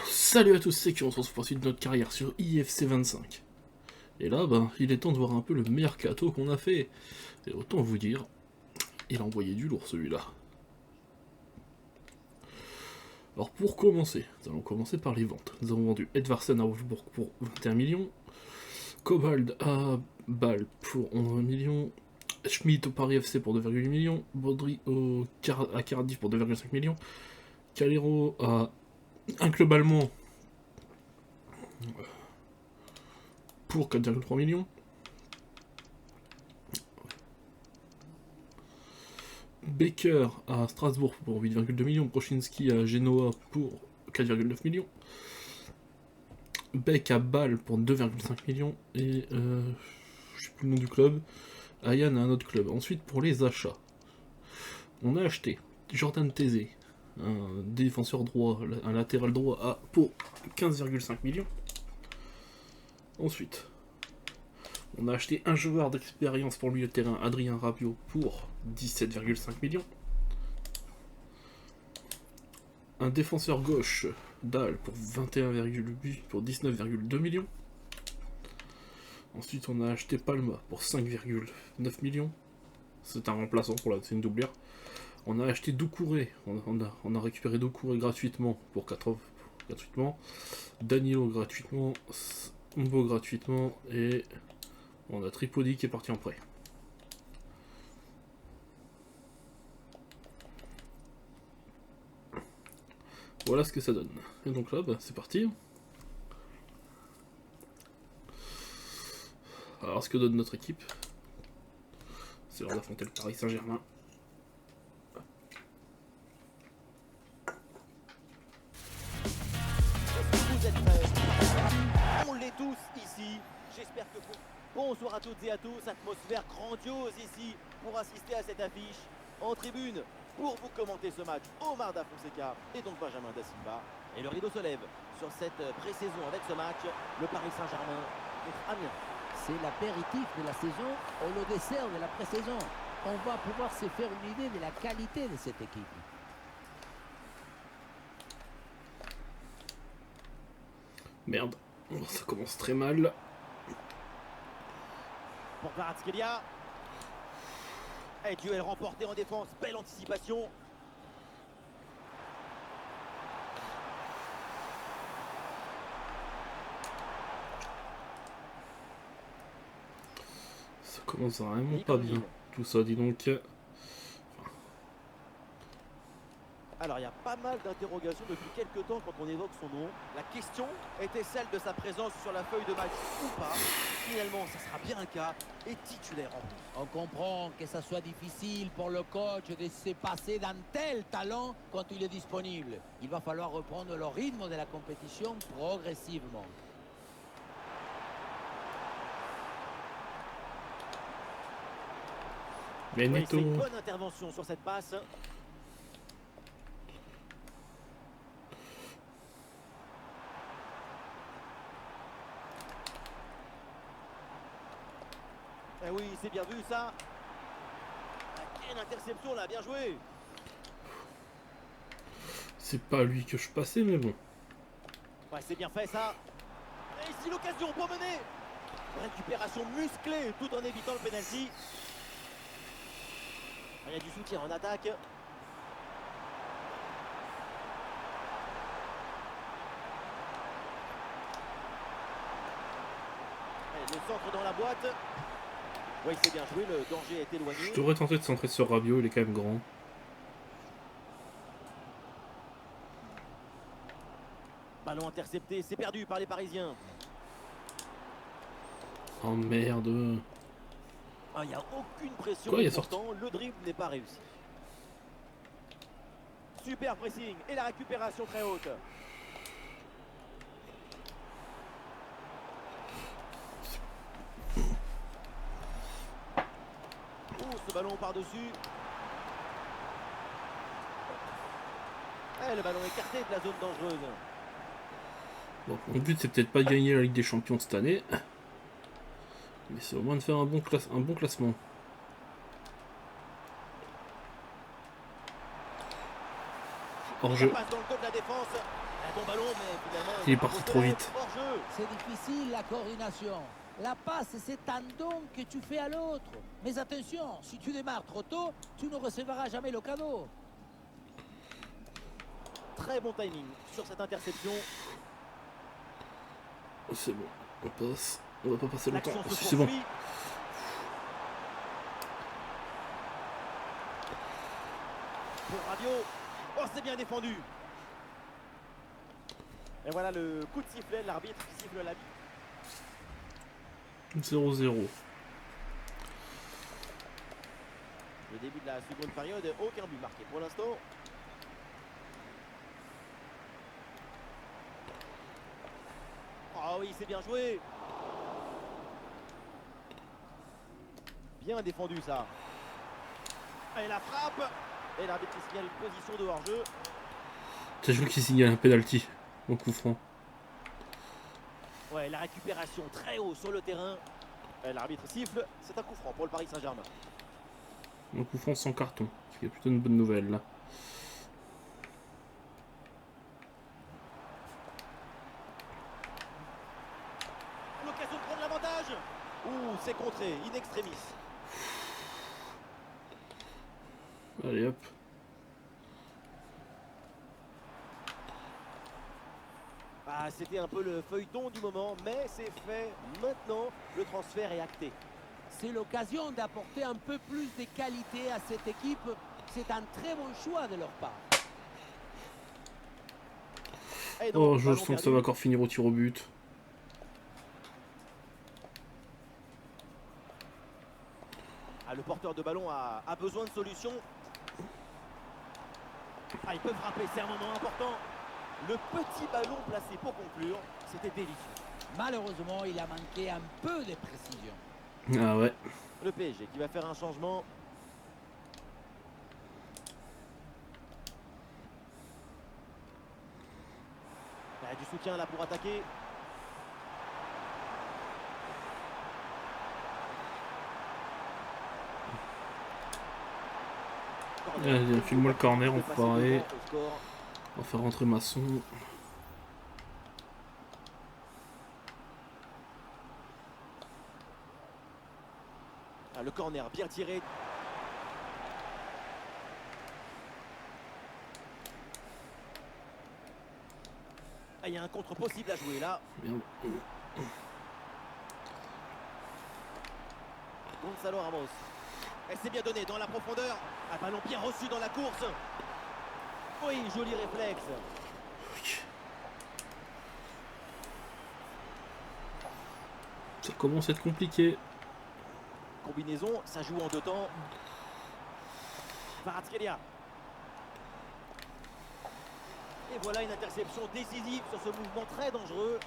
Salut à tous, c'est qui on se retrouve pour la suite de notre carrière sur IFC 25. Et là, il est temps de voir un peu le mercato qu'on a fait. Et autant vous dire, il a envoyé du lourd celui-là. Alors pour commencer, nous allons commencer par les ventes. Nous avons vendu Edvardsen à Wolfsburg pour 21 millions, Cobalt à Bâle pour 11 millions, Schmidt au Paris FC pour 2,8 millions, Baudry à Cardiff pour 2,5 millions, Calero à un club allemand pour 4,3 millions, Baker à Strasbourg pour 8,2 millions, Prochinski à Genoa pour 4,9 millions, Beck à Bâle pour 2,5 millions, et je sais plus le nom du club, Ayan à un autre club. Ensuite, pour les achats, on a acheté Jordan Tézé, un défenseur droit, un latéral droit pour 15,5 millions. Ensuite, on a acheté un joueur d'expérience pour le milieu de terrain, Adrien Rabiot, pour 17,5 millions. Un défenseur gauche, Dahl, pour 21,8 pour 19,2 millions. Ensuite, on a acheté Palma pour 5,9 millions. C'est un remplaçant, c'est une doublure. On a acheté Doucouré, on a récupéré Doucouré gratuitement pour 4 gratuitement. Danilo gratuitement, Mbo gratuitement, et on a Tripodi qui est parti en prêt. Voilà ce que ça donne. Et donc là, c'est parti. Alors, ce que donne notre équipe, c'est l'heure d'affronter le Paris Saint-Germain. Vous êtes prêts? On l'est tous ici. J'espère que vous... Bonsoir à toutes et à tous. Atmosphère grandiose ici pour assister à cette affiche. En tribune, pour vous commenter ce match, Omar Da Fonseca et donc Benjamin Da Silva. Et le rideau se lève sur cette pré-saison avec ce match. Le Paris Saint-Germain contre Amiens. C'est l'apéritif de la saison ou le dessert de la pré-saison. On va pouvoir se faire une idée de la qualité de cette équipe. Merde, ça commence très mal. Pour Kvaratskhelia. Et duel remporté en défense. Belle anticipation. Ça commence vraiment pas bien. Tout ça, dis donc. Alors il y a pas mal d'interrogations depuis quelques temps quand on évoque son nom. La question était celle de sa présence sur la feuille de match ou pas. Finalement, ça sera bien le cas et titulaire en plus. On comprend que ça soit difficile pour le coach de se passer d'un tel talent quand il est disponible. Il va falloir reprendre le rythme de la compétition progressivement. Mais Oui, Neto. c'est une bonne intervention sur cette passe. Eh oui, c'est bien vu ça. Quelle interception là, bien joué. C'est pas lui que je passais, mais bon. Ouais, c'est bien fait ça. Et ici l'occasion pour mener. Récupération musclée tout en évitant le penalty. Il y a du soutien en attaque. Allez, le centre dans la boîte. Oui, c'est bien joué, le danger est éloigné. Je devrais tenter de centrer sur Rabiot, il est quand même grand. Ballon intercepté, c'est perdu par les Parisiens. Oh merde. Ah, il n'y a aucune pression. Quoi, il et est sorti? pourtant, le dribble n'est pas réussi. Super pressing et la récupération très haute. Oh, ce ballon par-dessus. Le ballon écarté de la zone dangereuse. Bon, mon but c'est peut-être pas de gagner la Ligue des Champions cette année. Mais c'est au moins de faire un bon classement. Hors-jeu. passe dans le dos de la défense. Un bon ballon, mais finalement, Il est parti trop vite. Hors-jeu. C'est difficile la coordination. La passe, c'est un don que tu fais à l'autre. Mais attention, si tu démarres trop tôt, tu ne recevras jamais le cadeau. Très bon timing sur cette interception. C'est bon, on passe. On va pas passer longtemps. L'action se C'est bon. poursuit. Pour Radio. Oh, c'est bien défendu. Et voilà le coup de sifflet, l'arbitre qui siffle la 0-0. Le début de la seconde période, aucun but marqué pour l'instant. Oh oui, c'est bien joué. Bien défendu ça. Et la frappe. Et l'arbitre qui signale une position de hors-jeu. T'as vu qu'il signale un penalty au coup franc. Ouais, la récupération très haut sur le terrain. Et l'arbitre siffle. C'est un coup franc pour le Paris Saint-Germain. Un coup franc sans carton. Ce qui est plutôt une bonne nouvelle là. L'occasion de prendre l'avantage. Ouh, c'est contré, in extremis. Allez hop. Ah, c'était un peu le feuilleton du moment, mais c'est fait. Maintenant, le transfert est acté. C'est l'occasion d'apporter un peu plus de qualité à cette équipe. C'est un très bon choix de leur part. Et donc, Oh, je ballon sens que ça perdu. va encore finir au tir au but. Ah, le porteur de ballon a besoin de solutions. Ah, il peut frapper, c'est un moment important. Le petit ballon placé pour conclure, c'était délicieux. Malheureusement, il a manqué un peu de précision. Ah ouais. Le PSG qui va faire un changement. Ah, du soutien là pour attaquer. Allez, file-moi le corner, on De passer paraît. devant au score. On va faire rentrer Masson. Ah, le corner bien tiré. Ah, il y a un contre possible à jouer là. Merde. Gonzalo Ramos. Et c'est bien donné dans la profondeur. Un ballon bien reçu dans la course. Oui, joli réflexe. Ça commence à être compliqué. Combinaison, ça joue en deux temps. Kvaratskhelia. Et voilà une interception décisive sur ce mouvement très dangereux.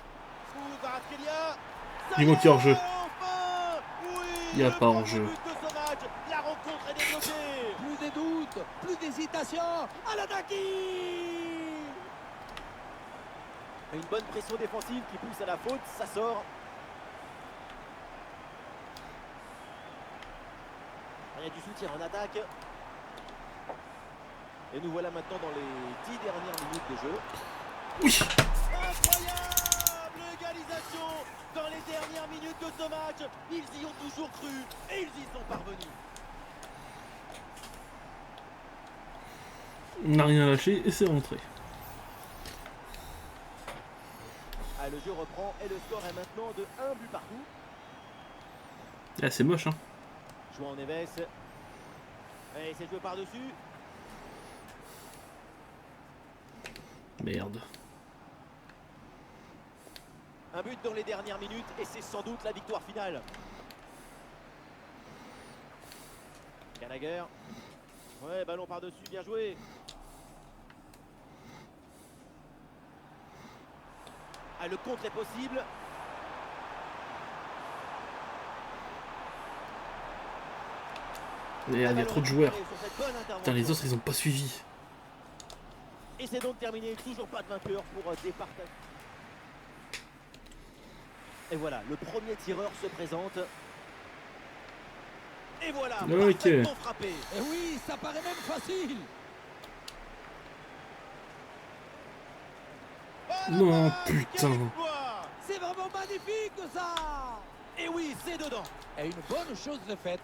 Kvaratskhelia. Dis-moi qu'il y a hors-jeu. Enfin, oui, Il y a le pas premier hors-jeu. but de ce match. La rencontre est débloquée. Plus de doutes, plus d'hésitation. À l'attaque! Une bonne pression défensive qui pousse à la faute, ça sort. Il y a du soutien en attaque. Et nous voilà maintenant dans les 10 dernières minutes de jeu. Oui. Incroyable égalisation dans les dernières minutes de ce match. Ils y ont toujours cru et ils y sont parvenus. On n'a rien lâché et c'est rentré. Ah, le jeu reprend et le score est maintenant de 1 but partout. Ah, c'est moche, hein. João Neves. Et c'est joué par-dessus. Merde. Un but dans les dernières minutes et c'est sans doute la victoire finale. Gallagher. Ouais, ballon par-dessus, bien joué. Ah, le contre est possible. Merde, il y a trop de joueurs. Sur cette bonne Putain, intervention. les autres, ils ont pas suivi. Et c'est donc terminé, toujours pas de vainqueur pour départager. Et voilà, le premier tireur se présente. Et voilà, Ok. parfaitement frappé. Et oui, ça paraît même facile. Non, barre, quel putain. exploit! C'est vraiment magnifique ça. Et oui, c'est dedans. Et une bonne chose de faite.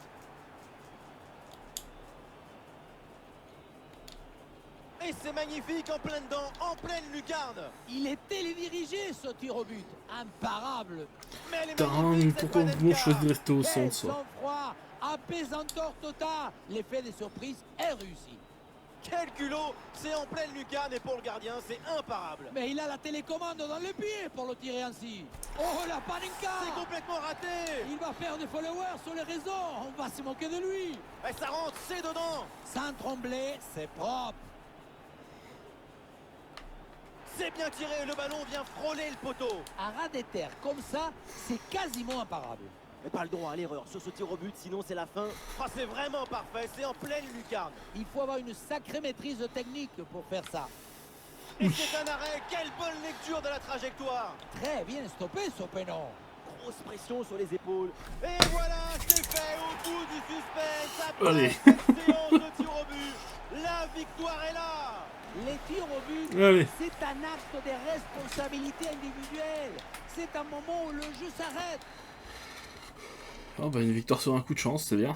Et c'est magnifique en plein dedans, en pleine lucarne. Il est télédirigé ce tir au but. Imparable. Mais elle est Putain, magnifique cette pourquoi vous Panenka. choisissez de rester au Quel centre, ça? sang-froid. Apaisanteur total. L'effet de surprise est réussi. Quel culot. C'est en pleine lucarne et pour le gardien, c'est imparable. Mais il a la télécommande dans le pied pour le tirer ainsi. Oh la Panenka. C'est complètement raté. Il va faire des followers sur les réseaux. On va se moquer de lui. Et ça rentre, c'est dedans. Sans trembler, c'est propre. C'est bien tiré, le ballon vient frôler le poteau. Un ras des terres comme ça, c'est quasiment imparable. Mais pas le droit à l'erreur sur ce tir au but, sinon c'est la fin. Oh, c'est vraiment parfait, c'est en pleine lucarne. Il faut avoir une sacrée maîtrise technique pour faire ça. Et c'est un arrêt, quelle bonne lecture de la trajectoire. Très bien stoppé ce pénon. Grosse pression sur les épaules. Et voilà, c'est fait au bout du suspense. Après Allez. cette séance de tir au but, la victoire est là. Les tirs au but, Allez. c'est un acte de responsabilité individuelle. C'est un moment où le jeu s'arrête. Ah bah une victoire sur un coup de chance, c'est bien.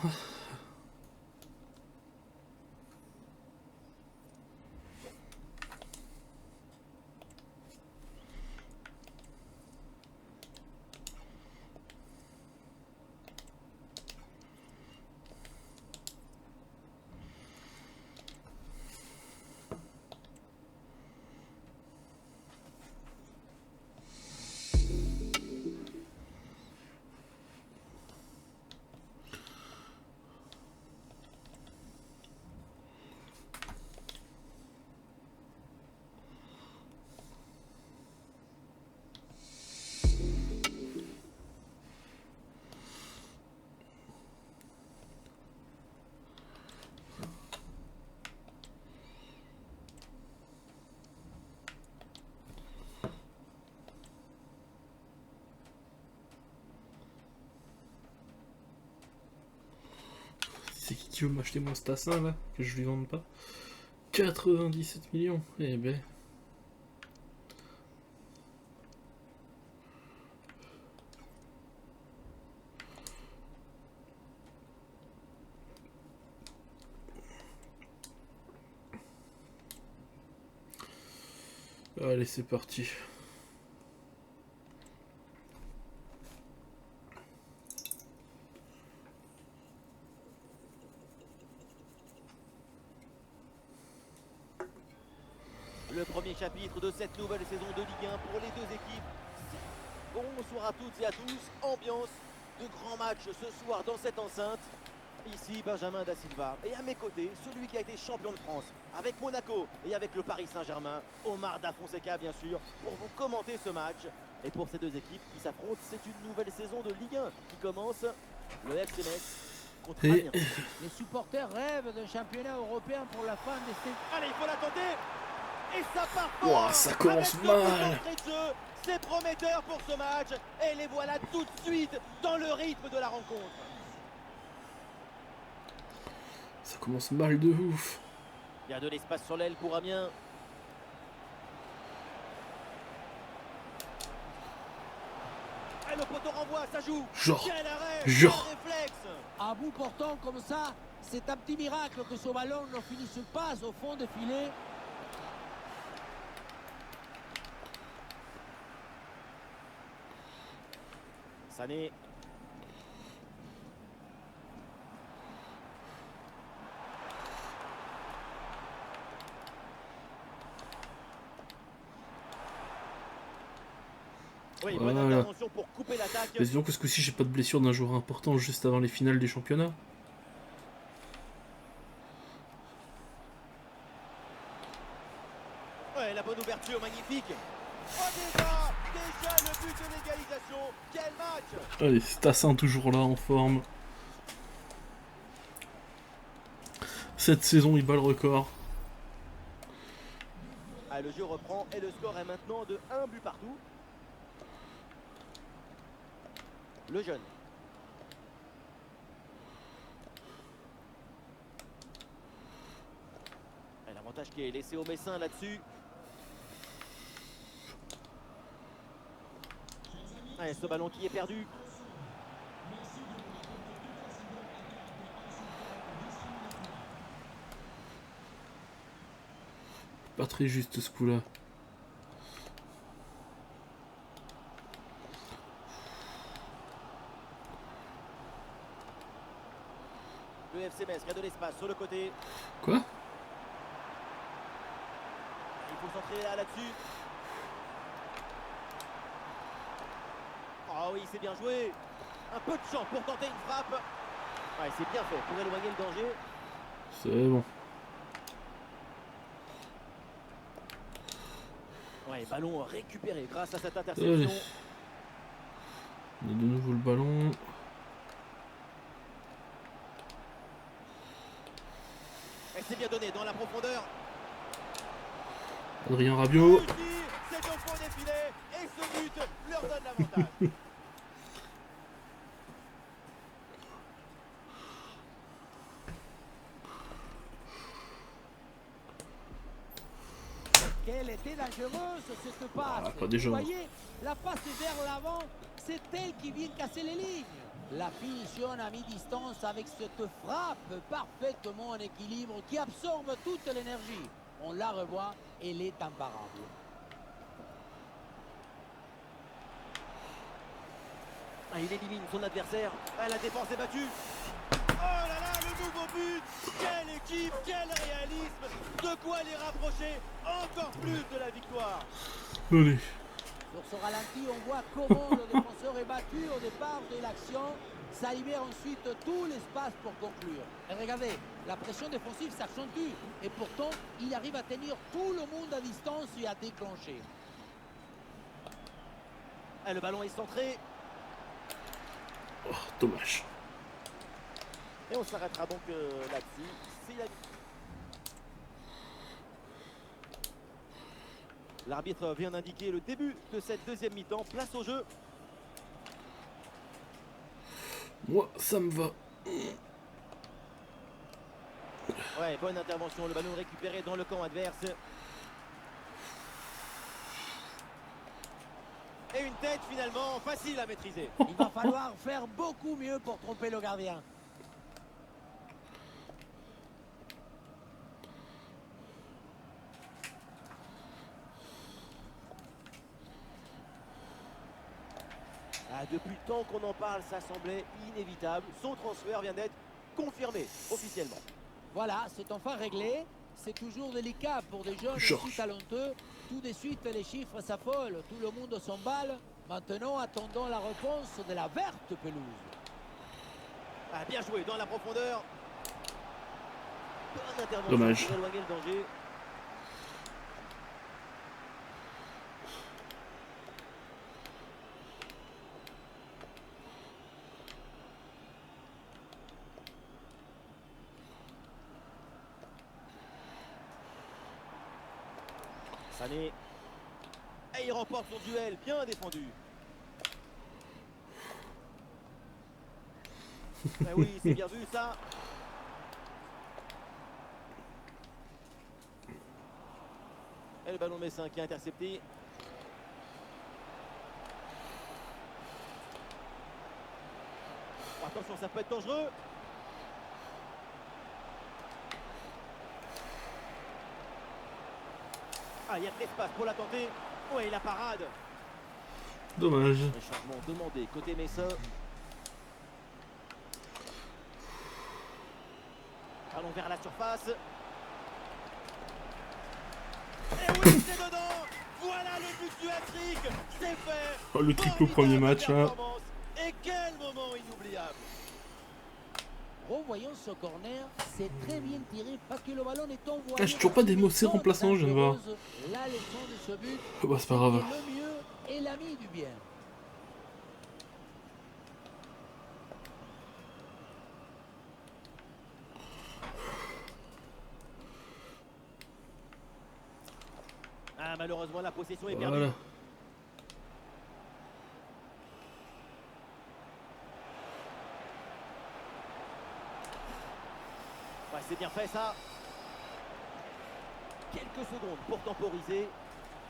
C'est qui veut m'acheter mon Stassin là? Que je lui vende pas? 97 millions. Eh ben. Allez, c'est parti. Le premier chapitre de cette nouvelle saison de Ligue 1 pour les deux équipes. Bonsoir à toutes et à tous. Ambiance de grand match ce soir dans cette enceinte. Ici Benjamin Da Silva et à mes côtés celui qui a été champion de France avec Monaco et avec le Paris Saint-Germain, Omar Da Fonseca bien sûr, pour vous commenter ce match. Et pour ces deux équipes qui s'affrontent, c'est une nouvelle saison de Ligue 1 qui commence. Le FC Metz contre Amiens. Les supporters rêvent d'un championnat européen pour la fin de ces... Allez, il faut la tenter. Et ça part Ouah, fort. ça commence Avec deux coups mal. d'entrée de jeu. C'est prometteur pour ce match. Et les voilà tout de suite dans le rythme de la rencontre. Ça commence mal de ouf. Il y a de l'espace sur l'aile pour Amiens. Et le poteau renvoie, ça joue. Genre. Quel arrêt, Genre. quel réflexe. À bout portant comme ça, c'est un petit miracle que ce ballon ne finisse pas au fond des filets. Sané. Oui, bonne Voilà. intervention pour couper l'attaque. Mais disons que ce coup-ci, j'ai pas de blessure d'un joueur important juste avant les finales des championnats. Ouais, la bonne ouverture, magnifique. Oh, déjà le but de l'égalisation. Quel match. Allez, Stassin toujours là en forme. Cette saison, il bat le record. Ah, le jeu reprend et le score est maintenant de 1 but partout. Le jeune. Et l'avantage qui est laissé au Messin là-dessus. Ouais, ce ballon qui est perdu. Pas très juste ce coup-là. Le FC Metz qui a de l'espace sur le côté. Quoi? Il faut centrer là-dessus. Oh oui, c'est bien joué. Un peu de champ pour tenter une frappe. Ouais, c'est bien fait pour éloigner le danger. C'est bon. Ouais, ballon récupéré grâce à cette interception. Allez. On a de nouveau le ballon. Elle s'est bien donnée dans la profondeur. Adrien Rabiot. Réussi, c'est au fond des filets et ce but leur donne l'avantage. Quelle était dangereuse cette passe. Ah, pas déjà. Vous voyez, la passe vers l'avant, c'est elle qui vient casser les lignes. La finition à mi-distance avec cette frappe parfaitement en équilibre qui absorbe toute l'énergie. On la revoit, elle est imparable. Ah, il élimine son adversaire. Ah, la défense est battue. Oh là là, le nouveau but. Quelle équipe, quel réalisme. De quoi les rapprocher encore plus de la victoire. Allez. Sur ce ralenti, on voit comment le défenseur est battu au départ de l'action. Ça libère ensuite tout l'espace pour conclure. Et regardez, la pression défensive s'accentue. Et pourtant, il arrive à tenir tout le monde à distance et à déclencher. Ah, le ballon est centré. Oh, dommage. Et on s'arrêtera donc là-dessus. C'est la... L'arbitre vient d'indiquer le début de cette deuxième mi-temps. Place au jeu. Moi, ça me va. Ouais, bonne intervention. Le ballon récupéré dans le camp adverse. Et une tête finalement facile à maîtriser. Il va falloir faire beaucoup mieux pour tromper le gardien. Ah, depuis le temps qu'on en parle, ça semblait inévitable. Son transfert vient d'être confirmé officiellement. Voilà, c'est enfin réglé. C'est toujours délicat pour des jeunes Georges. aussi talentueux. Tout de suite, les chiffres s'affolent. Tout le monde s'emballe. Maintenant, attendons la réponse de la verte pelouse. Ah, bien joué dans la profondeur. Bonne intervention Dommage. pour éloigner le danger. Sané. Et il remporte son duel, bien défendu. Ben oui, c'est bien vu ça. Et le ballon messin qui est intercepté. Oh, attention, ça peut être dangereux. Ah, il y a de l'espace pour la tenter. Oh, et la parade. Dommage. Un changement demandé côté messin. Allons vers la surface. Et oui, c'est dedans. Voilà le but du hat-trick. C'est fait. Oh, le triple au premier match, là. Performance. Et quel moment inoubliable. Revoyons ce corner, c'est très bien tiré parce que le ballon est envoyé. Ah, j'ai toujours pas d'émotion dans une remplaçant, je viens de voir. dangereuse. La leçon de ce but, Bah, c'est pas grave. le mieux et l'ami du bien. Ah, malheureusement, la possession est Voilà. perdue. Ouais, c'est bien fait ça. Quelques secondes pour temporiser.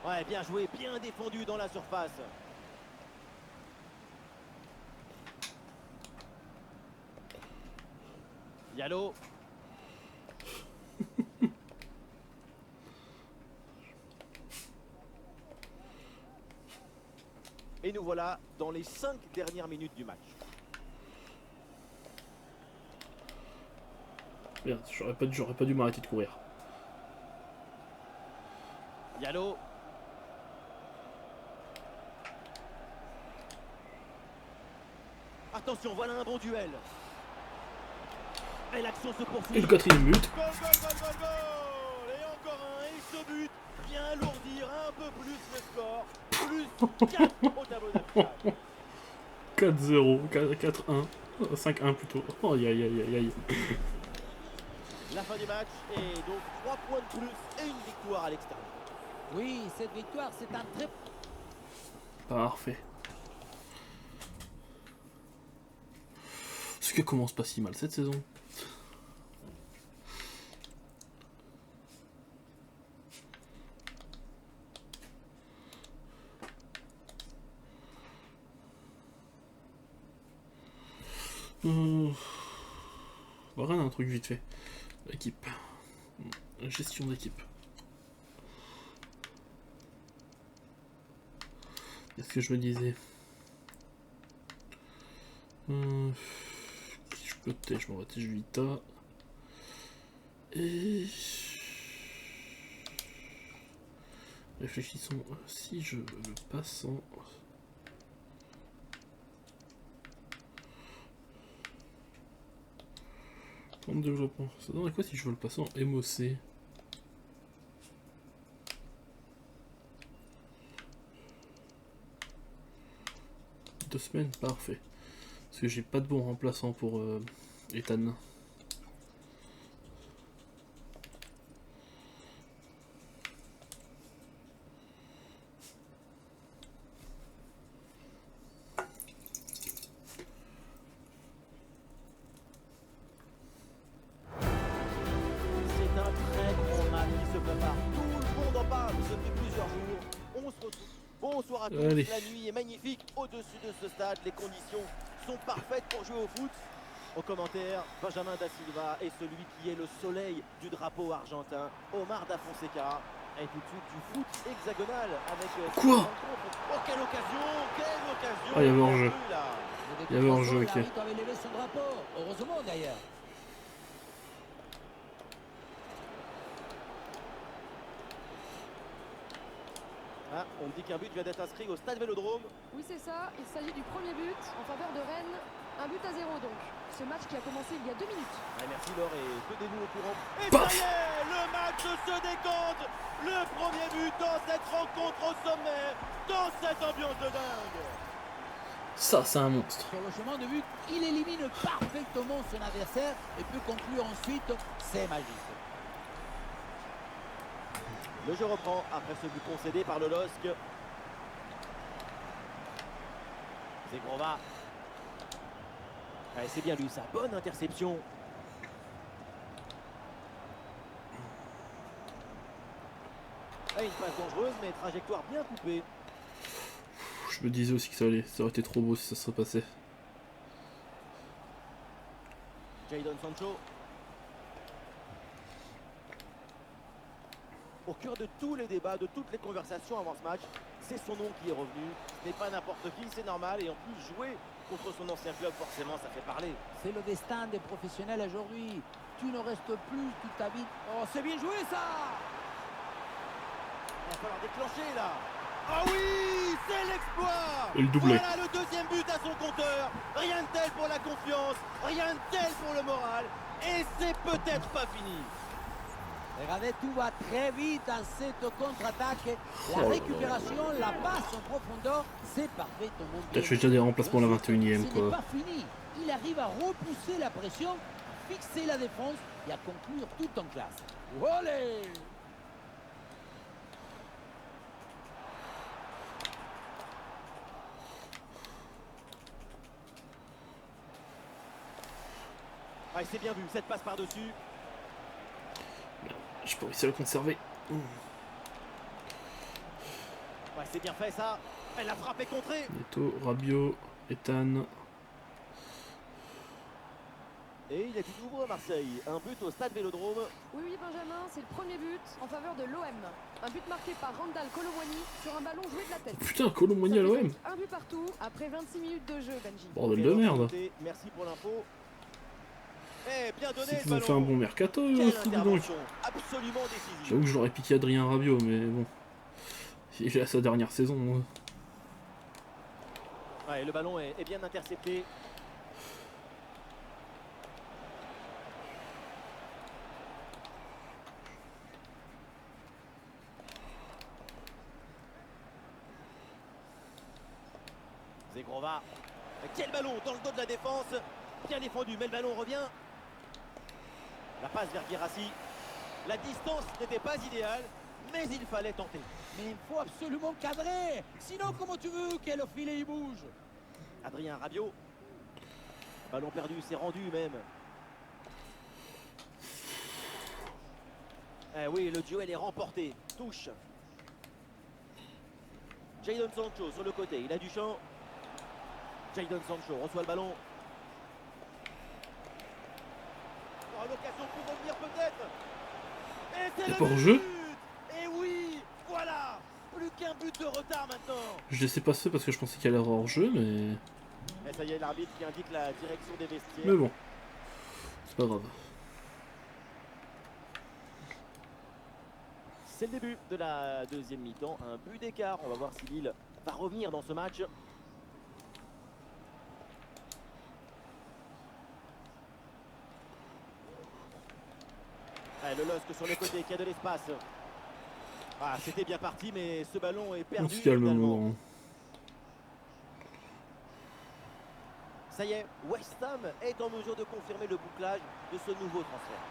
Ouais, bien joué, bien défendu dans la surface. Diallo. Et nous voilà dans les 5 dernières minutes du match. Merde, j'aurais pas dû m'arrêter de courir. Diallo. Attention, voilà un bon duel. Et l'action se poursuit. Et le quatrième but. Goal, goal, goal, goal, goal. Et encore un. Et ce but vient alourdir un peu plus le score. Plus 4 au tableau d'affichage. 4-0, 4-1, 5-1 plutôt. Oh, aïe aïe aïe aïe aïe. La fin du match et donc 3 points de plus et une victoire à l'extérieur. Oui, cette victoire, c'est un très... Parfait. Ce qui commence pas si mal cette saison. Voilà un truc vite fait. Équipe. Gestion d'équipe. Qu'est-ce que je me disais? Qui je peux têche? Je m'en vais têche Vita. Et... réfléchissons. Si je le passe en... de développement. Ça donnerait quoi si je veux le passer en MOC? Deux semaines, parfait. Parce que j'ai pas de bon remplaçant pour Ethan. C'est un très grand match qui se prépare. Tout le monde en parle depuis plusieurs jours. On se retrouve. Bonsoir à tous. Allez. La nuit est magnifique au-dessus de ce stade. Les conditions sont parfaites pour jouer au foot. Au commentaire, Benjamin Da Silva et celui qui est le soleil du drapeau argentin, Omar Da Fonseca. Et tout de suite du foot hexagonal avec... Quoi? Oh, quelle occasion! Quelle occasion! Ah, il y avait hors-jeu. Là. Il y avait hors-jeu, ok. L'arbitre avait levé son drapeau, heureusement d'ailleurs. Ah, on me dit qu'un but vient d'être inscrit au stade Vélodrome. Oui, c'est ça. Il s'agit du premier but en faveur de Rennes. Un but à 0 donc. Ce match qui a commencé il y a 2 minutes. Ah, merci Laure et tenez-nous au courant. Et Paf. ça y est, le match se décompte. Le premier but dans cette rencontre au sommet, dans cette ambiance de dingue. Ça, c'est un monstre. Sur le chemin de but, il élimine parfaitement son adversaire et peut conclure ensuite. C'est magique. Le jeu reprend après ce but concédé par le LOSC. Zegrova. Allez, c'est bien lui, sa bonne interception. Ah, une passe dangereuse, mais trajectoire bien coupée. Je me disais aussi que ça aurait été trop beau si ça serait passé. Jadon Sancho. Au cœur de tous les débats, de toutes les conversations avant ce match, c'est son nom qui est revenu. Ce n'est pas n'importe qui, c'est normal. Et en plus, jouer contre son ancien club, forcément, ça fait parler. C'est le destin des professionnels aujourd'hui. Tu ne restes plus toute ta vie. Oh, c'est bien joué, ça! Il va falloir déclencher, là. Ah oui, c'est l'exploit! Et le doublé. Voilà le deuxième but à son compteur. Rien de tel pour la confiance, rien de tel pour le moral. Et c'est peut-être pas fini. Regardez, tout va très vite dans cette contre-attaque. La Oh là récupération, la passe en profondeur, c'est parfaitement Je fais déjà des remplacements à la 21ème, Ce n'est quoi. pas fini. Il arrive à repousser la pression, fixer la défense et à conclure tout en classe. Olé! Ah, c'est bien vu, cette passe par-dessus. J'ai pas réussi à le conserver. Ouais, c'est bien fait, ça. Elle a frappé contrée. Neto, Rabiot, Ethan. Et il y a du nouveau à Marseille. Un but au stade Vélodrome. Oui, oui, Benjamin, c'est le premier but en faveur de l'OM. Un but marqué par Randal Colomwani sur un ballon joué de la tête. Putain, Colomboigny à Ça fait l'OM. donc un but partout après 26 minutes de jeu, Benji. Bordel Ok, de alors, c'est merde. noté. Merci pour l'info. Eh, bien donné C'est le qu'ils ont ballon. fait un bon mercato Quelle aussi, dis donc. intervention absolument décisive. J'avoue que j'aurais piqué Adrien Rabiot, mais bon. Il est à sa dernière saison. Hein. Ouais, le ballon est bien intercepté. Zegrova. Quel ballon dans le dos de la défense. Bien défendu, mais le ballon revient. La passe vers Guirassi. La distance n'était pas idéale, mais il fallait tenter. Mais il faut absolument cadrer. Sinon, comment tu veux que le filet il bouge? Adrien Rabiot. Ballon perdu, c'est rendu même. Eh oui, le duel est remporté. Touche. Jadon Sancho sur le côté, il a du champ. Jadon Sancho reçoit le ballon. Oh, l'occasion pour revenir peut-être. Et c'est Y'a le pas hors-jeu? but. Et oui, voilà. Plus qu'un but de retard maintenant. Je laissais passer parce que je pensais qu'il allait avoir hors-jeu, mais... Et ça y est, l'arbitre qui indique la direction des vestiaires. Mais bon. C'est pas grave. C'est le début de la deuxième mi-temps. Un but d'écart. On va voir si Lille va revenir dans ce match. Ah, le LOSC sur le côté qui a de l'espace. Ah, c'était bien parti, mais ce ballon est On perdu. se calme un finalement. moment. Ça y est, West Ham est en mesure de confirmer le bouclage de ce nouveau transfert.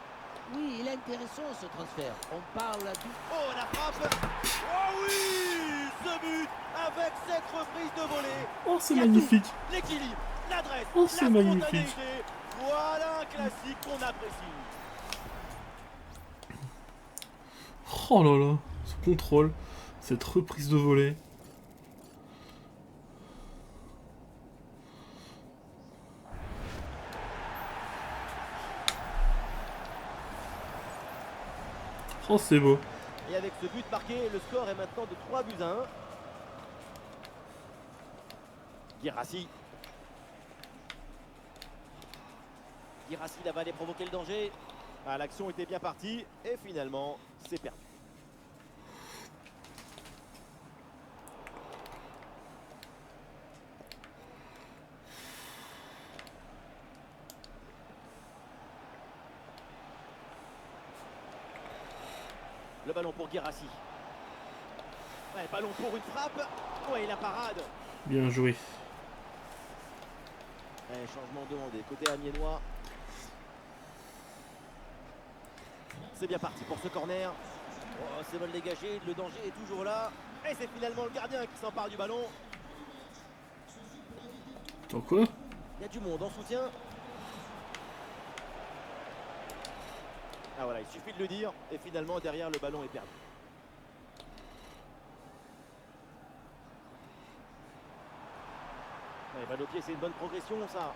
Oui, il est intéressant ce transfert. On parle du... Oh, la frappe. Oh oui, ce but avec cette reprise de volée. Oh, c'est Il y a magnifique. tout. L'équilibre, l'adresse, Oh, la c'est magnifique. spontanéité. Voilà un classique qu'on apprécie. Oh là là. Ce contrôle. Cette reprise de volée. Oh, c'est beau. Et avec ce but marqué, le score est maintenant de 3 buts à 1. Guirassi. Guirassi là va aller provoquer le danger. Ah, l'action était bien partie et finalement c'est perdu. Le ballon pour Guirassi. Ouais, ballon pour une frappe. Ouais, la parade. Bien joué. Ouais, changement demandé. Côté amiénois. C'est bien parti pour ce corner. Oh, c'est mal dégagé. Le danger est toujours là. Et c'est finalement le gardien qui s'empare du ballon. Attends, quoi? Il y a du monde en soutien. Ah voilà, il suffit de le dire. Et finalement, derrière, le ballon est perdu. Ouais, balle au pied, c'est une bonne progression, ça.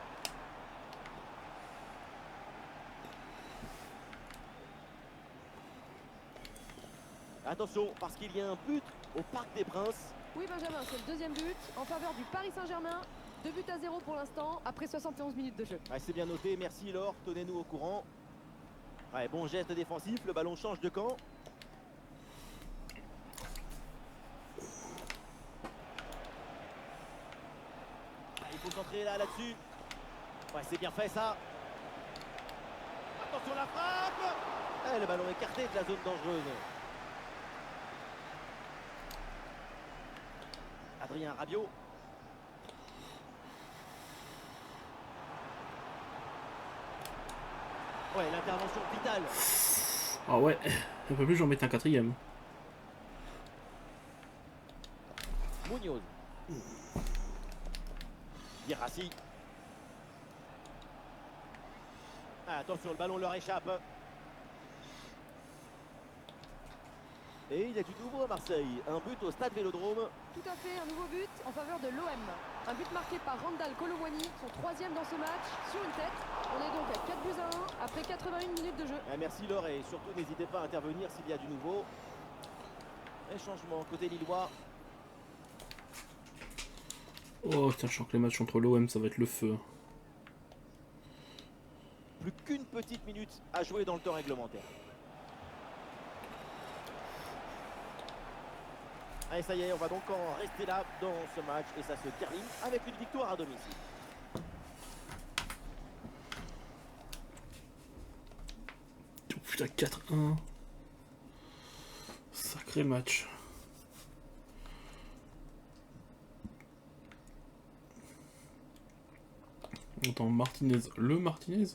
Attention, parce qu'il y a un but au Parc des Princes. Oui, Benjamin, c'est le deuxième but en faveur du Paris Saint-Germain. 2 buts à 0 pour l'instant, après 71 minutes de jeu. Ouais, c'est bien noté, merci Laure, tenez-nous au courant. Ouais, bon geste défensif, le ballon change de camp. Il faut s'entrer là-dessus. Ouais, c'est bien fait ça. Attention la frappe. Le ballon écarté de la zone dangereuse. Adrien Rabiot. Ouais, l'intervention vitale. Ah ouais. Un peu plus, j'en mettais un quatrième. Munoz. Guirassi. Attention, le ballon leur échappe. Et il y a du nouveau à Marseille. Un but au stade Vélodrome. Tout à fait, un nouveau but en faveur de l'OM. Un but marqué par Randal Colomwani, son 3e dans ce match, sur une tête. On est donc à 4-1 après 81 minutes de jeu. Merci Laure et surtout n'hésitez pas à intervenir s'il y a du nouveau. Un changement côté lillois. Oh putain, je sens que les matchs contre l'OM ça va être le feu. Plus qu'une petite minute à jouer dans le temps réglementaire. Allez, ça y est, on va donc en rester là dans ce match et ça se termine avec une victoire à domicile. Oh putain, 4-1. Sacré match. Attends, Martinez. Le Martinez?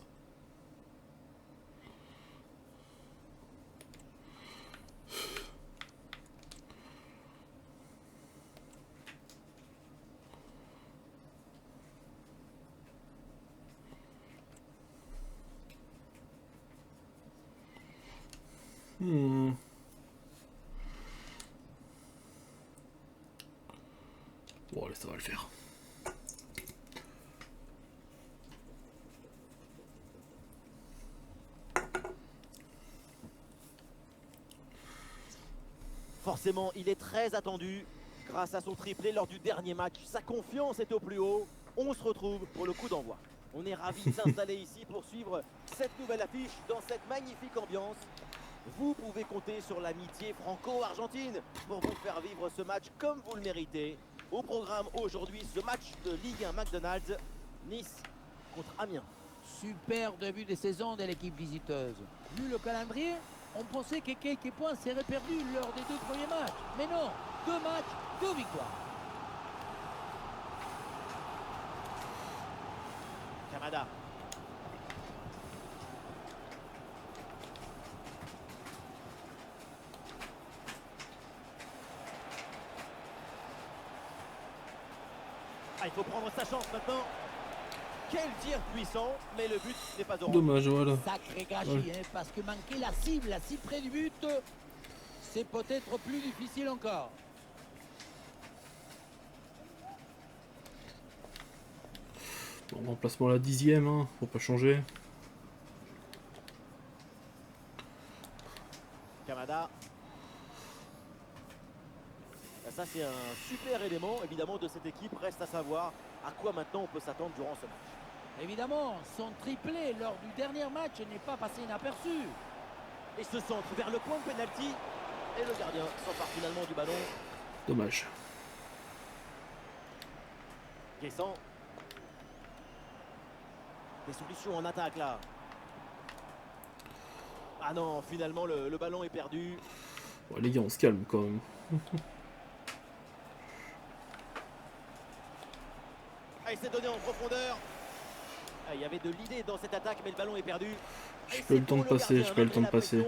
Bon, allez, ça va le faire. Forcément, il est très attendu. Grâce à son triplé lors du dernier match, sa confiance est au plus haut. On se retrouve pour le coup d'envoi. On est ravis de s'installer ici pour suivre cette nouvelle affiche dans cette magnifique ambiance. Vous pouvez compter sur l'amitié franco-argentine pour vous faire vivre ce match comme vous le méritez. Au programme aujourd'hui, ce match de Ligue 1 McDonald's, Nice contre Amiens. Super début de saison de l'équipe visiteuse. Vu le calendrier, on pensait que quelques points seraient perdus lors des 2 premiers matchs. Mais non, 2 matchs, 2 victoires. Kamada. Ah, il faut prendre sa chance maintenant. Quel tir puissant, mais le but n'est pas au rendez-vous. Dommage, voilà. Sacré gâchis, hein, parce que manquer la cible si près du but, c'est peut-être plus difficile encore. Bon, remplacement à la 10e, hein, faut pas changer. Kamada. Ça c'est un super élément évidemment de cette équipe. Reste à savoir à quoi maintenant on peut s'attendre durant ce match. Évidemment, son triplé lors du dernier match n'est pas passé inaperçu. Et ce centre vers le point de pénalty. Et le gardien s'empare finalement du ballon. Dommage. Guessant. Des solutions en attaque là. Ah non, finalement le ballon est perdu. Bon, les gars, on se calme quand même. Ah, il s'est donné en profondeur. Ah, il y avait de l'idée dans cette attaque, mais le ballon est perdu. J'ai pas eu le temps de passer, j'ai pas eu le temps de passer.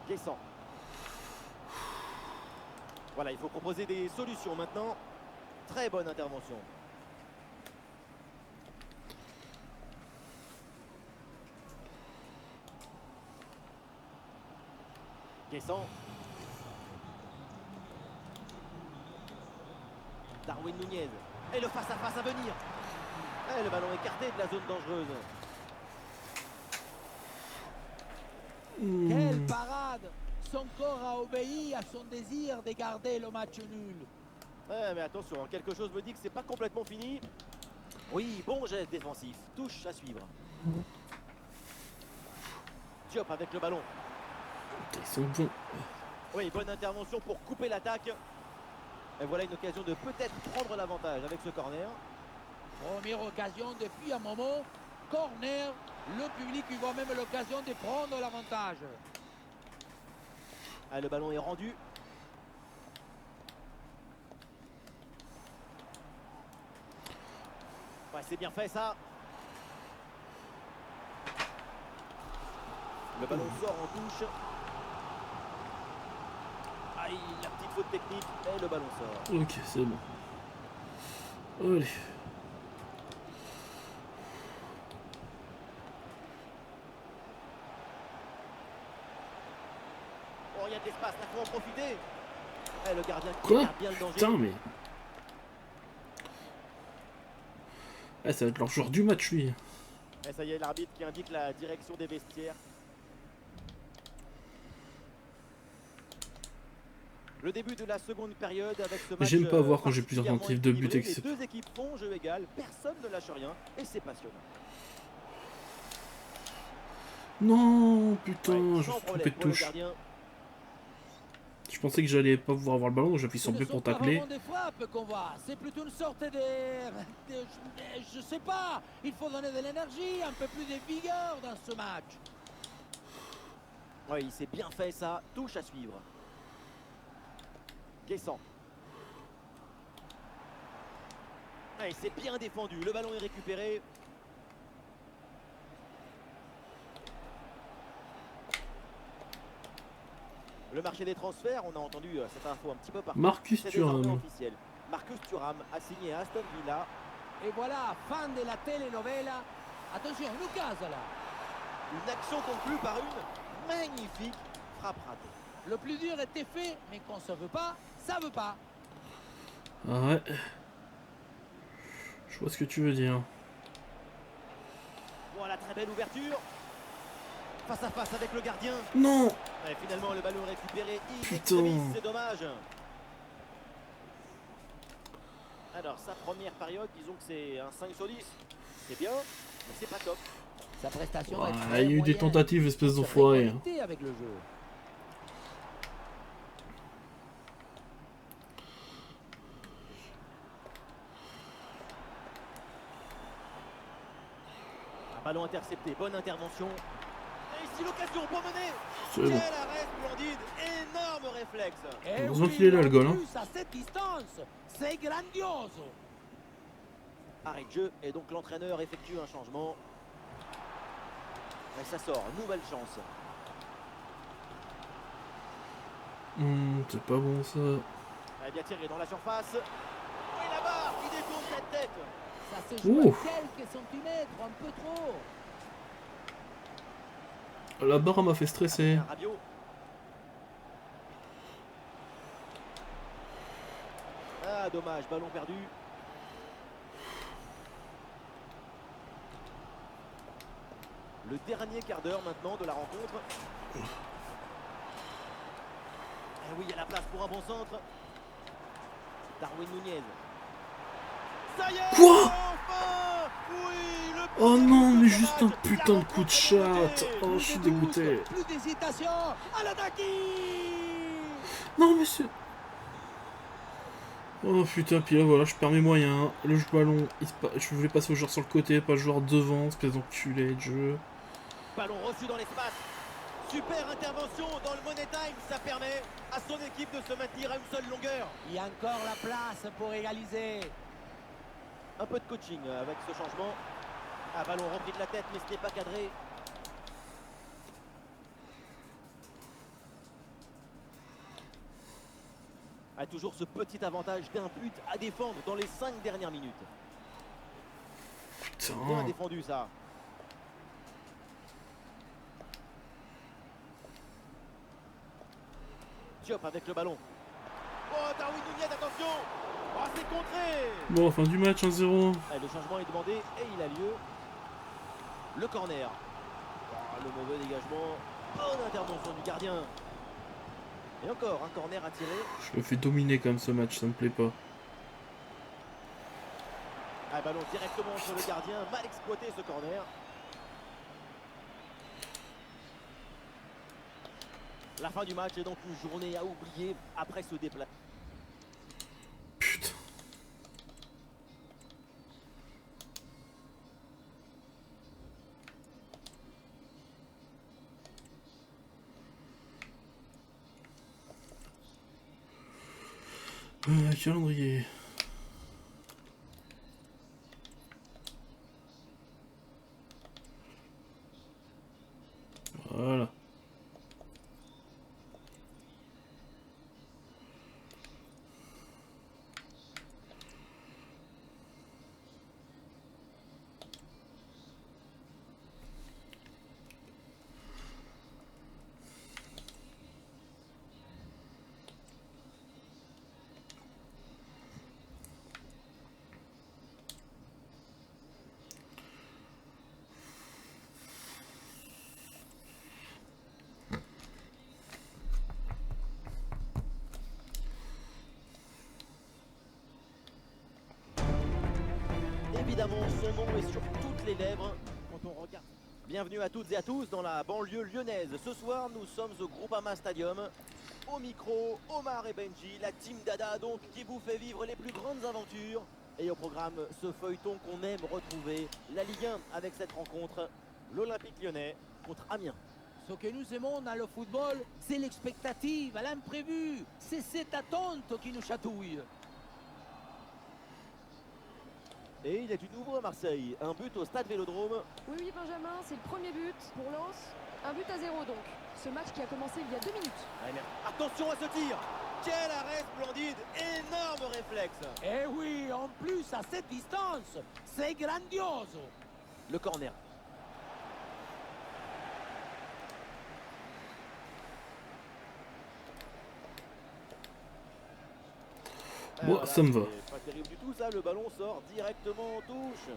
Guessant. Voilà, il faut proposer des solutions maintenant. Très bonne intervention. Guessant. Darwin Nunez. Et le face-à-face à venir. Et le ballon écarté de la zone dangereuse. Quelle parade! Son corps a obéi à son désir de garder le match nul. Ouais, mais attention, hein, quelque chose me dit que c'est pas complètement fini. Oui, bon geste défensif. Touche à suivre. Diop avec le ballon. Ils sont bons. Oui, bonne intervention pour couper l'attaque. Et voilà une occasion de peut-être prendre l'avantage avec ce corner. Première occasion depuis un moment. Corner. Le public y voit même l'occasion de prendre l'avantage. Ah, le ballon est rendu. Ouais, c'est bien fait ça. Le ballon sort en touche. Aïe, la petite faute technique et le ballon sort. Ok, c'est bon. Allez. il y a de l'espace, là, faut en profiter. Le gardien qui Quoi? regarde bien le danger. Putain, mais... ça va être leur joueur du match, lui. Et ça y est, l'arbitre qui indique la direction des vestiaires. Le début de la seconde période avec ce match. J'aime pas voir quand j'ai plusieurs tentatives de but et que les c'est... deux équipes font jeu égal, personne ne lâche rien et c'est passionnant. Non, putain, je me Sans suis trompé problème de pour le touche. gardien. Je pensais que j'allais pas pouvoir avoir le ballon, j'appuie sur Ce B ne pour sont pas tacler. vraiment des frappes qu'on voit, c'est plutôt une sorte je sais pas, il faut donner de l'énergie, un peu plus de vigueur dans ce match. Oui, il s'est bien fait ça, touche à suivre. Guessant. Il s'est bien défendu, le ballon est récupéré. Le marché des transferts, on a entendu cette info un petit peu partout. Marcus C'est désormais Thuram. officiel. Marcus Thuram a signé à Aston Villa. Et voilà, fin de la telenovela. Attention, Lucas là. Une action conclue par une magnifique frappe ratée. Le plus dur était fait, mais quand ça veut pas, ça veut pas. Ah ouais. Je vois ce que tu veux dire. Voilà, très belle ouverture. Face à face avec le gardien. Non! Et finalement, le ballon récupéré. Putain. C'est dommage. Alors, sa première période, disons que c'est un 5 sur 10. C'est bien, mais c'est pas top. Sa prestation Ouais, est il très y a eu des moyenne. tentatives, espèce Il se d'enfoiré. reconnectait avec le jeu. Un ballon intercepté, bonne intervention. Et ici l'occasion pour mener. C'est Quel bon. arrêt splendide, énorme réflexe. Et Heureusement oui, qu'il est là, le en goal, hein. plus, à cette distance, c'est grandiose. Arrêt de jeu et donc l'entraîneur effectue un changement. Et ça sort, nouvelle chance. C'est pas bon ça. Elle a bien tiré dans la surface. Oui, là-bas, il détourne cette tête. Ça se joue à Ouf. quelques centimètres, un peu trop. La barre m'a fait stresser. Un Rabiot. Ah, dommage, ballon perdu. Le dernier quart d'heure maintenant de la rencontre. Et oui, il y a la place pour un bon centre. Darwin Nunez. Ça y est! Quoi? Enfin! Oui, le Oh premier non, but mais de juste match. un putain La de coup de rencontre est chat. remontée. Oh, je suis dégoûté. Plus d'hésitation. À l'attaque. Non, mais c'est... Oh putain, puis là voilà, je perds mes moyens. Le ballon, je voulais passer au joueur sur le côté, pas le joueur devant, espèce d'enculé de jeu. Ballon reçu dans l'espace. Super intervention dans le Money Time. Ça permet à son équipe de se maintenir à une seule longueur. Il y a encore la place pour égaliser. Un peu de coaching avec ce changement. Un ballon rempli de la tête, mais ce n'est pas cadré. A toujours ce petit avantage d'un but à défendre dans les 5 dernières minutes. Bien Putain. défendu ça. Diop avec le ballon. Oh, Darwin Nunez, attention. Oh, c'est contré. Bon, fin du match, 1-0. Allez, le changement est demandé et il a lieu. Le corner. Oh, le mauvais dégagement. Bonne intervention du gardien. Et encore un corner à tirer. Je me fais dominer quand même ce match, ça me plaît pas. Un ballon directement sur le gardien. Mal exploité ce corner. La fin du match est donc une journée à oublier après ce déplacement. Putain. Calendrier. Voilà. Évidemment, son nom est sur toutes les lèvres quand on regarde. Bienvenue à toutes et à tous dans la banlieue lyonnaise. Ce soir, nous sommes au Groupama Stadium. Au micro, Omar et Benji, la team Dada donc qui vous fait vivre les plus grandes aventures. Et au programme, ce feuilleton qu'on aime retrouver, la Ligue 1 avec cette rencontre, l'Olympique lyonnais contre Amiens. Ce que nous aimons dans le football, c'est l'expectative, l'imprévu. C'est cette attente qui nous chatouille. Et il y a du nouveau à Marseille. Un but au stade Vélodrome. Oui, Benjamin, c'est le premier but pour Lens. 1-0 donc. Ce match qui a commencé il y a 2 minutes. Allez, merde. Attention à ce tir. Quel arrêt splendide. Énorme réflexe. Eh oui, en plus à cette distance, c'est grandiose. Le corner. Moi, ça me va. C'est pas terrible du tout ça, le ballon sort directement en touche.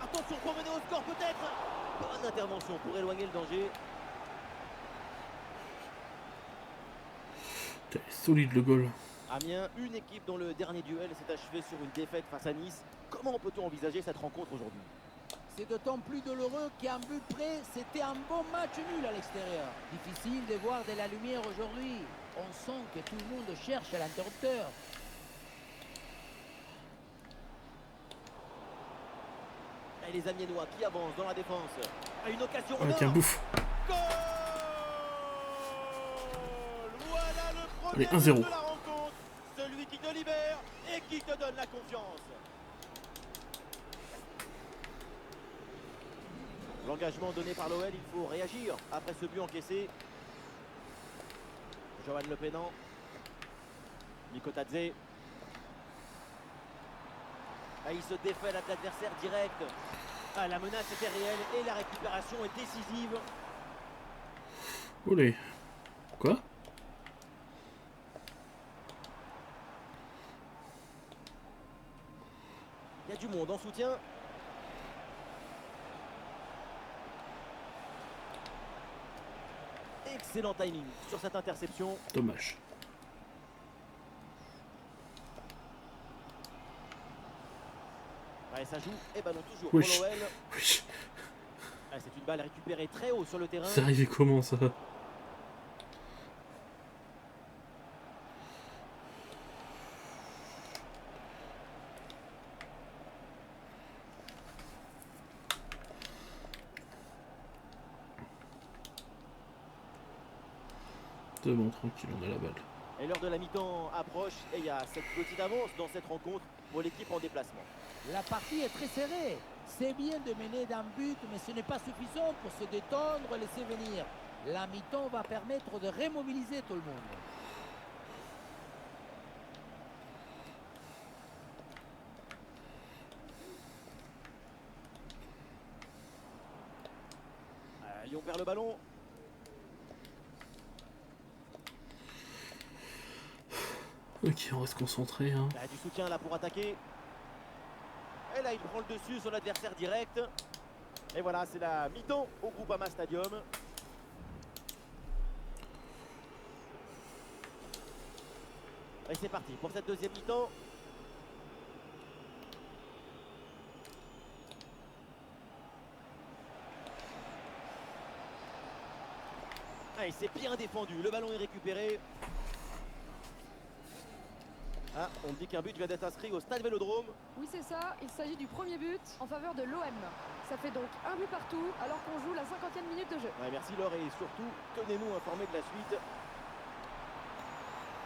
Attention pour mener au score peut-être. Bonne intervention pour éloigner le danger. Putain, il est solide le goal. Amiens, une équipe dont le dernier duel s'est achevé sur une défaite face à Nice. Comment peut-on envisager cette rencontre aujourd'hui? C'est d'autant plus douloureux qu'à un but près, c'était un bon match nul à l'extérieur. Difficile de voir de la lumière aujourd'hui. On sent que tout le monde cherche à l'interrupteur. Et les Amiénois qui avancent dans la défense. À une occasion en Avec or. un bouffe. Goal. Voilà le Allez, premier 1-0. but de la rencontre. Celui qui te libère et qui te donne la confiance. L'engagement donné par l'OL, il faut réagir après ce but encaissé. Johan Le Pénant. Mikotadze. Ah, il se défait à l'adversaire direct. Ah, la menace était réelle et la récupération est décisive. Olé. Quoi? Il y a du monde en soutien. Excellent timing sur cette interception. Dommage. Ouais, ça joue et ballon toujours Wesh. pour l'OL. Wesh. Ah, c'est une balle récupérée très haut sur le terrain. C'est arrivé comment ça? C'est bon, tranquille, on a la balle. Et l'heure de la mi-temps approche et il y a cette petite avance dans cette rencontre pour l'équipe en déplacement. La partie est très serrée. C'est bien de mener d'un but, mais ce n'est pas suffisant pour se détendre et laisser venir. La mi-temps va permettre de remobiliser tout le monde. Lyon perd le ballon. Ok, on reste concentré. Hein. Il y a du soutien là pour attaquer. Et là, il prend le dessus sur l'adversaire direct. Et voilà, c'est la mi-temps au Groupama Stadium. Et c'est parti pour cette deuxième mi-temps. Ah, il s'est bien défendu. Le ballon est récupéré. Ah, on dit qu'un but vient d'être inscrit au stade Vélodrome. Oui, c'est ça. Il s'agit du premier but en faveur de l'OM. Ça fait donc un but partout alors qu'on joue la 50e minute de jeu. Ouais, merci Laure et surtout, tenez-nous informés de la suite.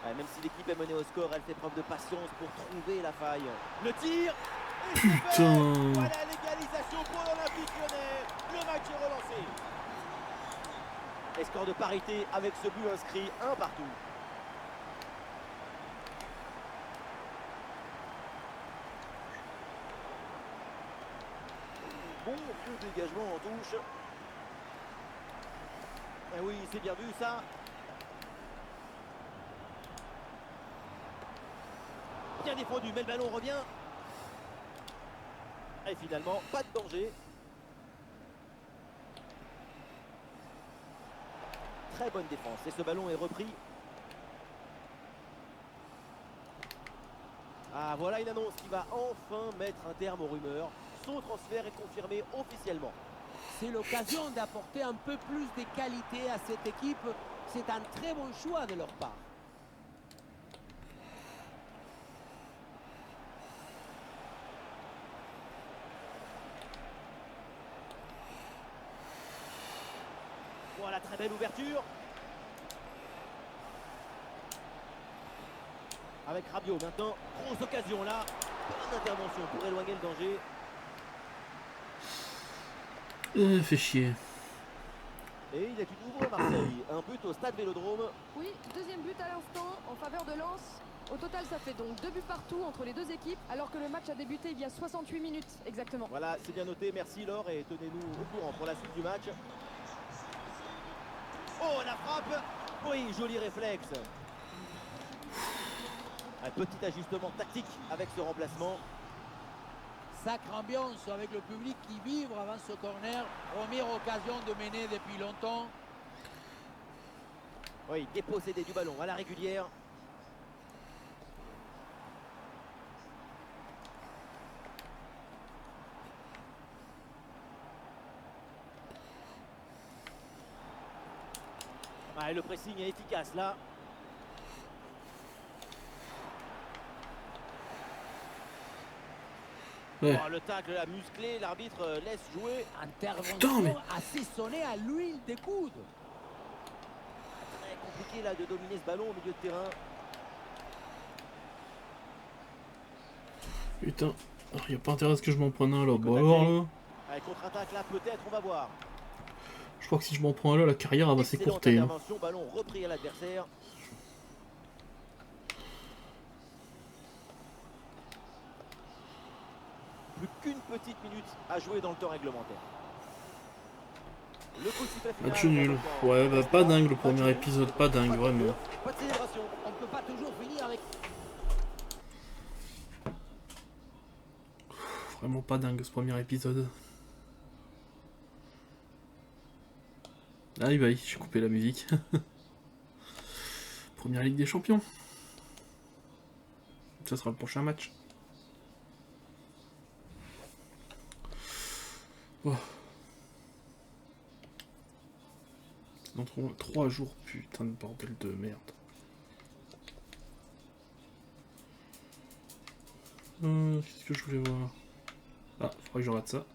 Ouais, même si l'équipe est menée au score, elle fait preuve de patience pour trouver la faille. Le tir et c'est fait. Putain. Voilà l'égalisation pour l'Olympique lyonnais. Le match est relancé. Et score de parité avec ce but inscrit, un partout. Bon vieux dégagement en touche. Eh oui, c'est bien vu ça. Bien défendu, mais le ballon revient. Et finalement, pas de danger. Très bonne défense. Et ce ballon est repris. Ah, voilà une annonce qui va enfin mettre un terme aux rumeurs. Son transfert est confirmé officiellement. C'est l'occasion d'apporter un peu plus de qualité à cette équipe. C'est un très bon choix de leur part. Voilà, très belle ouverture. Avec Rabiot maintenant, grosse occasion là. Bonne intervention pour éloigner le danger. Fait chier. Et il est tout nouveau à Marseille. Un but au stade Vélodrome. Oui, deuxième but à l'instant en faveur de Lens. Au total, ça fait donc 2 buts partout entre les deux équipes, alors que le match a débuté il y a 68 minutes exactement. Voilà, c'est bien noté. Merci Laure et tenez-nous au courant pour la suite du match. Oh, la frappe. Oui, joli réflexe. Un petit ajustement tactique avec ce remplacement. Sacre ambiance avec le public qui vibre avant ce corner. Première occasion de mener depuis longtemps. Oui, dépossédé du ballon à la régulière. Ah, et le pressing est efficace là. Ouais. Oh, le tacle là, musclé, l'arbitre laisse jouer. Intervention Putain, mais- assaisonnée à l'huile des coudes. Très compliqué là de dominer ce ballon au milieu de terrain. Putain. Y a pas intérêt à ce que je m'en prenne un là. Bon alors là. Allez, contre-attaque là, peut-être, on va voir. Je crois que si je m'en prends un là, la carrière elle va Excellente s'écourter. Hein. intervention, ballon repris à l'adversaire. Plus qu'une petite minute à jouer dans le temps réglementaire. Le coup de sifflet final. Match nul. Ouais, bah pas dingue le premier épisode, pas dingue vraiment. Pas de célébration. On ne peut pas toujours finir avec... Vraiment pas dingue ce premier épisode. Aïe bye, j'ai coupé la musique. Première Ligue des Champions. Ça sera le prochain match. Oh. C'est dans 3 jours, putain de bordel de merde. Qu'est-ce que je voulais voir? Ah, faudrait que je rate ça.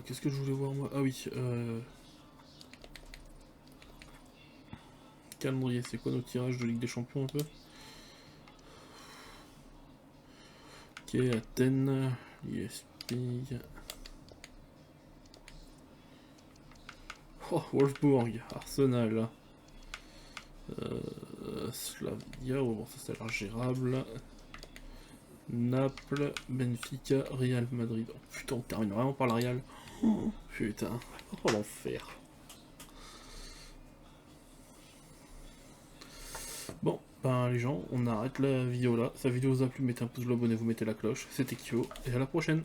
Qu'est-ce que je voulais voir moi? Ah oui, calendrier, c'est quoi nos tirages de Ligue des Champions un peu? Ok, Athènes, ISP. Oh, Wolfsburg, Arsenal. Slavia, oh, bon, ça c'est l'air gérable. Naples, Benfica, Real Madrid. Oh, putain, on termine vraiment par la Real. Oh, putain, oh l'enfer. Bon, ben les gens, on arrête la vidéo là. Si la vidéo vous a plu, mettez un pouce bleu, abonnez-vous, mettez la cloche. C'était Kyo, et à la prochaine.